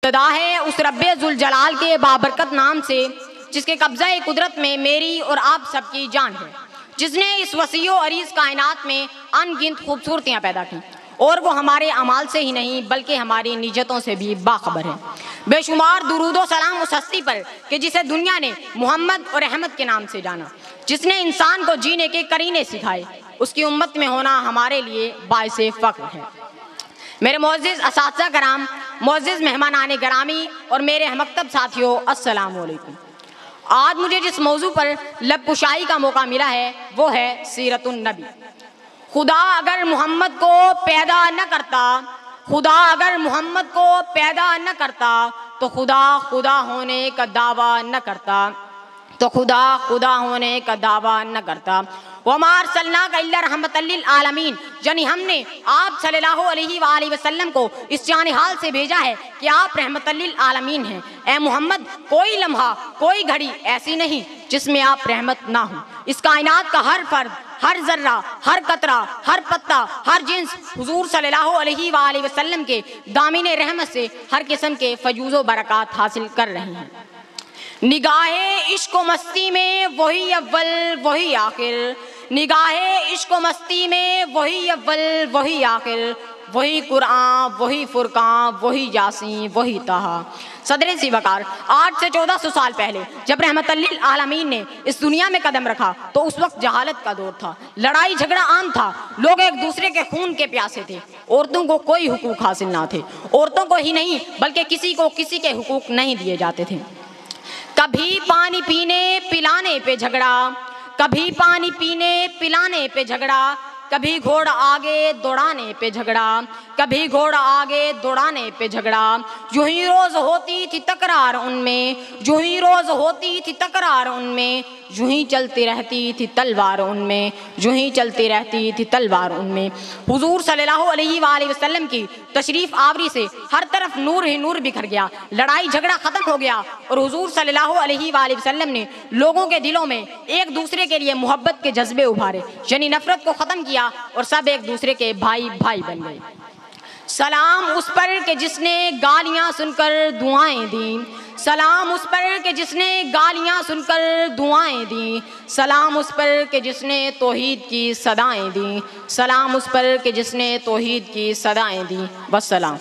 इब्तिदा है उस रब्बे जुल जलाल के बाबरकत नाम से जिसके कब्ज़ा कुदरत में मेरी और आप सबकी जान है, जिसने इस वसीओ अरीज़ कायनात में अनगिनत खूबसूरतियाँ पैदा की और वो हमारे अमाल से ही नहीं बल्कि हमारी निजतों से भी बाखबर है। बेशुमार दुरूदो सलाम उस हस्ती पर कि जिसे दुनिया ने मोहम्मद और अहमद के नाम से जाना, जिसने इंसान को जीने के करीने सिखाए। उसकी उम्मत में होना हमारे लिए बाइसे फ़ख्र है। मेरे मोअज़्ज़िज़ असातिज़ा कराम, मोअज़्ज़िज़ मेहमानाने गिरामी और मेरे हममकतब साथियों, अस्सलामु अलैकुम। आज मुझे जिस मौजू पर लब कुशाई का मौका मिला है वो है सीरतुन नबी। खुदा अगर मोहम्मद को पैदा न करता, खुदा अगर मोहम्मद को पैदा न करता तो खुदा खुदा होने का दावा न करता, तो खुदा खुदा होने का दावा न करता। वमार सल्लल्लाहु इल्ला रहमतल लिल आलमीन, यानी हमने आप सल्लल्लाहु अलैहि वसल्लम को इस जाने हाल से भेजा है कि आप रहमतल लिल आलमीन हैं। ए मोहम्मद, कोई लम्हा कोई घड़ी ऐसी नहीं जिसमें आप रहमत ना हो। इस कायनात का हर फर्द, हर जर्रा, हर कतरा, हर पत्ता, हर जिन्स हुजूर सल्लल्लाहु अलैहि वसल्लम के दामिने रहमत से हर किस्म के फयूज़ो बरक़ात हासिल कर रहे हैं। निगाहे इश्क़ो मस्ती में वही अव्वल वही आखिर, निगाहे इश्क़ो मस्ती में वही अव्वल वही आखिर, वही कुरान वही फुरकान वही यासीन वही ताहा। सदर सी वकार, 8 से 1400 साल पहले जब रहमतल लिल आलमीन ने इस दुनिया में कदम रखा तो उस वक्त जहालत का दौर था, लड़ाई झगड़ा आम था, लोग एक दूसरे के खून के प्यासे थे, औरतों को कोई हुकूक हासिल ना थे, औरतों को ही नहीं बल्कि किसी को किसी के हुकूक नहीं दिए जाते थे। कभी पानी पीने पिलाने पे झगड़ा, कभी पानी पीने पिलाने पे झगड़ा, कभी घोड़ा आगे दौड़ाने पे झगड़ा, कभी घोड़ा आगे दौड़ाने पे झगड़ा। यूं ही रोज होती थी तकरार उनमें, यूं ही रोज होती थी तकरार उनमें, यूं ही चलती रहती थी तलवार उनमें, यूं ही चलती रहती थी तलवार उनमें। हुजूर सल्लल्लाहु अलैहि वसल्लम की तशरीफ आवरी से हर तरफ नूर ही नूर बिखर गया, लड़ाई झगड़ा खत्म हो गया और हुजूर सल्लल्लाहु अलैहि वसल्लम ने लोगों के दिलों में एक दूसरे के लिए मोहब्बत के जज्बे उभारे, यानी नफरत को ख़त्म किया और सब एक दूसरे के भाई भाई बन गए। सलाम उस पर के जिसने गालियाँ सुनकर दुआएं दी, सलाम उस पर के जिसने गालियाँ सुनकर दुआएं दी, सलाम उस पर के जिसने तौहीद की सदाएं दी, सलाम उस पर के जिसने तौहीद की सदाएं दी। वस्सलाम।